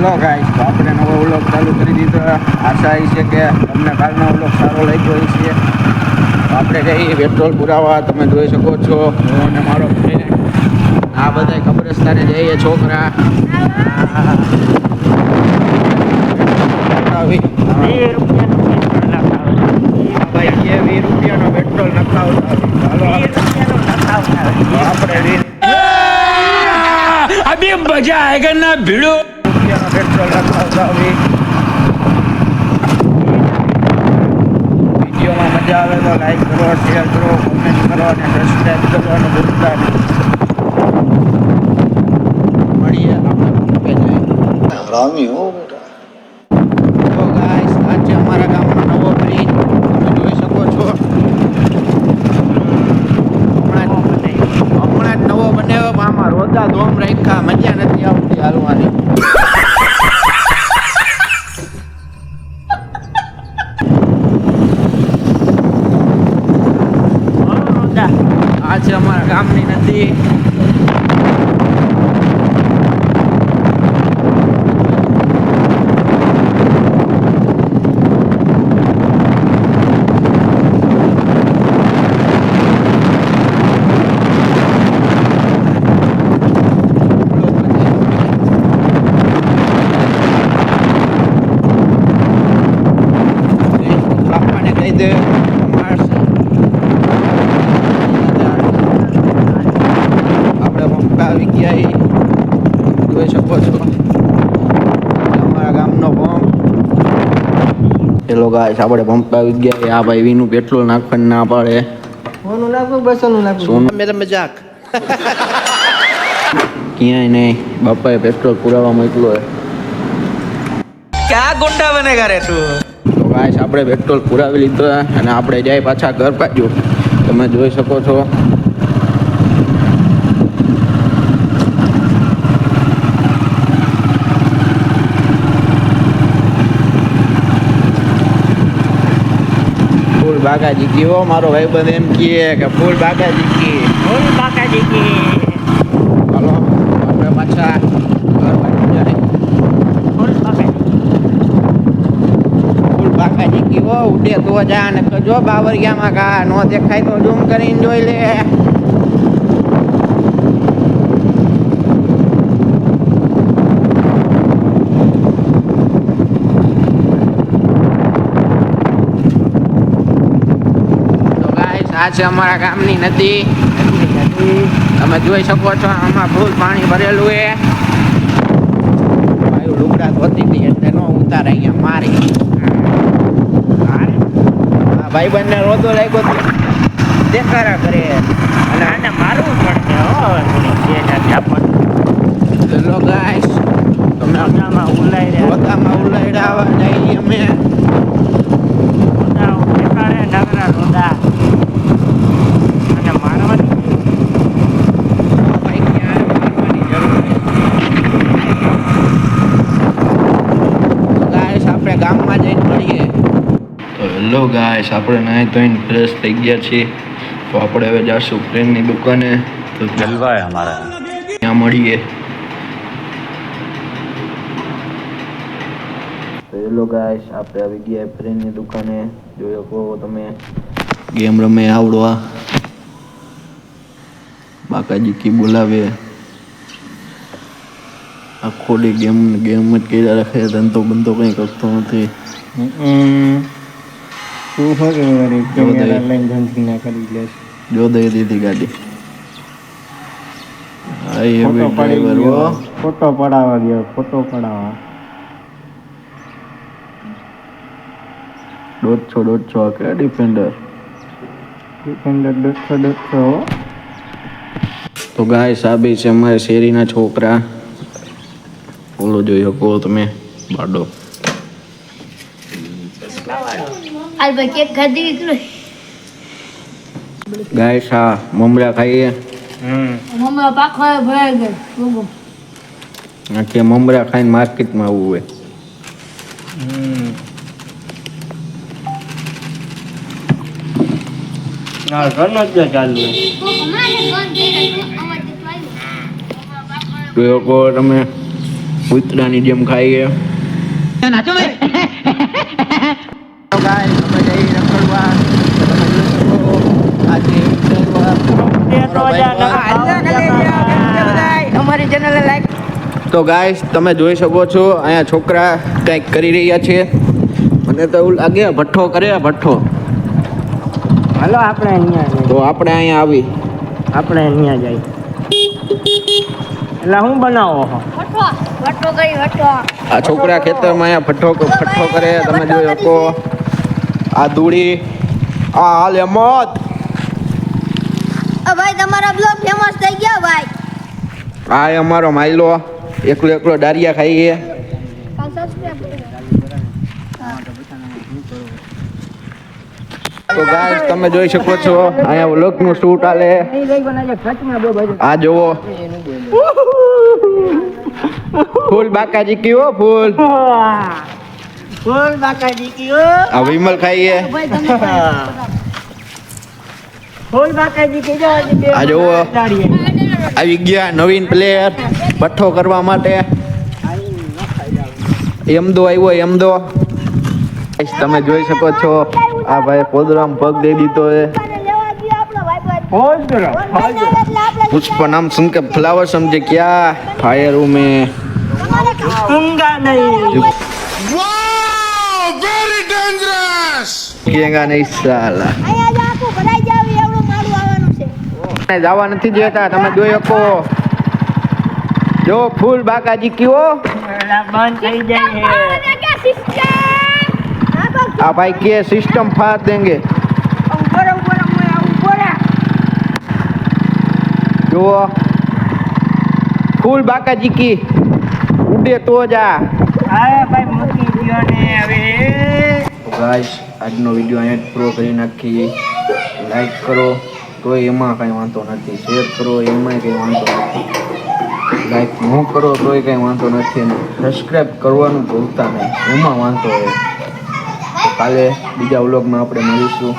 Hello guys, તો આપણે નવો વ્લોગ ચાલુ કરી દીધો. આશા એ છે કે તમને કાલનો વ્લોગ સારો લાગ્યો છે. તો આપણે જઈએ પેટ્રોલ પુરાવા. તમે જોઈ શકો છો હું અને મારો ફ્રેન્ડ આ બધા કબ્રસ્તાને જઈએ છોકરા. ભાઈ 20 રૂપિયાનો પેટ્રોલ નખાવતા આપણે अभी मजा आएगा ना भिड़ो पेट्रोल नखावता વિડીયોમાં મજા આવે તો લાઈક કરો, શેર કરો, કોમેન્ટ કરો અને સબસ્ક્રાઈબ કરવાનું ભૂલતા નહીં. મળીએ આપણે હરામી હો બેટા. તો ગાઈસ, આજે અમારા ગામનો નવો બ્રિજ તમે જોઈ શકો છો. હમણાં જ નવો બન્યો. આમાં રોદા ધોમ રાખ્યા, મજા નથી આવતી હાલવાની. આ છે અમારા ગામની નદી. આવી ગયા જોઈ શકો છો અમારા ગામનો પંપ. હેલો ગાઈસ, આપણે પંપ આવી ગયા. આ ભાઈ વીનું પેટ્રોલ નાખવાનું ના પાડે. સોનું નાખવું, 200 નું નાખવું. સોનું મેરા મજાક ક્યાંય નહીં. બાપાએ પેટ્રોલ પુરાવા મોકલો. क्या गुंडा बनेगा रे तू? તો ગાઈસ, આપણે પેટ્રોલ પુરાવી લીધો અને આપણે જાય પાછા ઘર બાજુ. તમે જોઈ શકો છો ફૂલ બાગાજી કી. હો મારો ભાઈબંધ એમ કહે કે ફૂલ બાગાજી કી. હાલો આપણે પાછા ઘર બાજુ જાય. ફૂલ બાગાજી કી. હો ઉડે તો જા ને જો બાવરિયામાં કા નો દેખાય તો ઝૂમ કરીને જોઈ લે. આ છે અમારા ગામની નદી. તમે જોઈ શકો છો આમાં ફૂલ પાણી ભરેલું છે. ભાઈ લુગડા ધોતી હતી એટલે નો ઉતારે અહીંયા મારી. હા ભાઈ બંને રોતો લાગ્યો તો દેખાડા કરે અને આને મારવું પડશે. ચલો ગાઈસ, તમે રોતામાં ઉલાઈડા જઈએ અમે. ગામમાં જઈને મળીએ. તો હેલો ગાઈસ, આપણે નાહી ધોઈને ફ્રેશ થઈ ગયા છીએ. તો આપણે હવે જાશું ફ્રેન્ડની દુકાને. તો જલવા અમારા ત્યાં મળીએ. તો હેલો ગાઈસ, આપણે આવી ગયા ફ્રેન્ડની દુકાને. જોયો કહો તમે ગેમ રમે આવડવા. બાકાજી કી બોલાવે. આખો ડી ગેમ જ કર્યા રાખે. ધંધો બંધો કંઈ કરતો નથી. જો દઈ દીધી ગાડી. ફોટો પડાવવા ગયો. ફોટો પડાવવા 150 કે ડિફેન્ડર 150. તો ગાઈસ, આ બી છે અમારે શેરીના છોકરા. ઓલો જોઈ શકો તમે બાડો. ગાઈસ, હા મમરા ખાઈએ. આખી મમરા ખાઈને માર્કેટમાં આવવું હોય. તમે કૂતરાની જેમ ખાઈએ નાચો ભાઈ તો guys, અમે જઈ રખડવા. તમે જોઈ શકો, આજે અમારી ચેનલ લાઈક તો ગાઈસ તમે જોઈ શકો છો અહીંયા છોકરા કંઈક કરી રહ્યા છે. મને તો એવું લાગે ભઠ્ઠો કરે ભઠ્ઠો. હાલો આપણે અહીંયા તો આપણે અહીંયા આવી આપણે અહીંયા જઈ એટલે હું બનાવો છો વટો કરી વટો આ છોકરા ખેતરમાં અહીંયા ભઠ્ઠો કરે. તમે જોઈ શકો આ ધૂળી આ હાલ એમત. ભાઈ તમારા બ્લોગ ફેમસ થઈ ગયા ભાઈ. આ અમારો માયલો એકલો ડારિયા ખાઈએ. તો ગાઈસ તમે જોઈ શકો છો અહીંયા વ્લોગનું શૂટ આલે. આ જોવો ફૂલ બાકાજી કયો ફૂલ ફૂલ બાકાજી કયો આ વિમલ ખાઈએ. ફૂલ બાકાજી કયો આ જોવો આવી ગયા નવીન પ્લેયર ભઠ્ઠો કરવા માટે. એમદો આવ્યો એમદો. તમે જોઈ શકો છો આ ભાઈ પોદરામ પગ દઈ દીધો છે. पुष्प नाम सुन के फ्लावर समझे क्या फायर में दूंगा नहीं किएगा नहीं साला જવા નથી દેતા. તમે જોઈ શકો જો ફૂલ બાકાજી કયો બંધ થઈ જાય આ ભાઈ કે સિસ્ટम फाड़ देंगे. જો ફૂલ બાકાજી કી ઉડે તો જા. હા ભાઈ મૂકી ગયો ને હવે ગાઈસ આજનો વિડીયો અહીંયા પૂરો કરી નાખીએ. લાઈક કરો તો એમાં કંઈ વાંધો નથી, શેર કરો એમાંય કંઈ વાંધો નથી, લાઈક ન કરો તોય કંઈ વાંધો નથી, અને સબસ્ક્રાઈબ કરવાનું ભૂલતા નહીં એમાં વાંધો હોય. તો કાલે બીજા વ્લોગમાં આપણે મળીશું.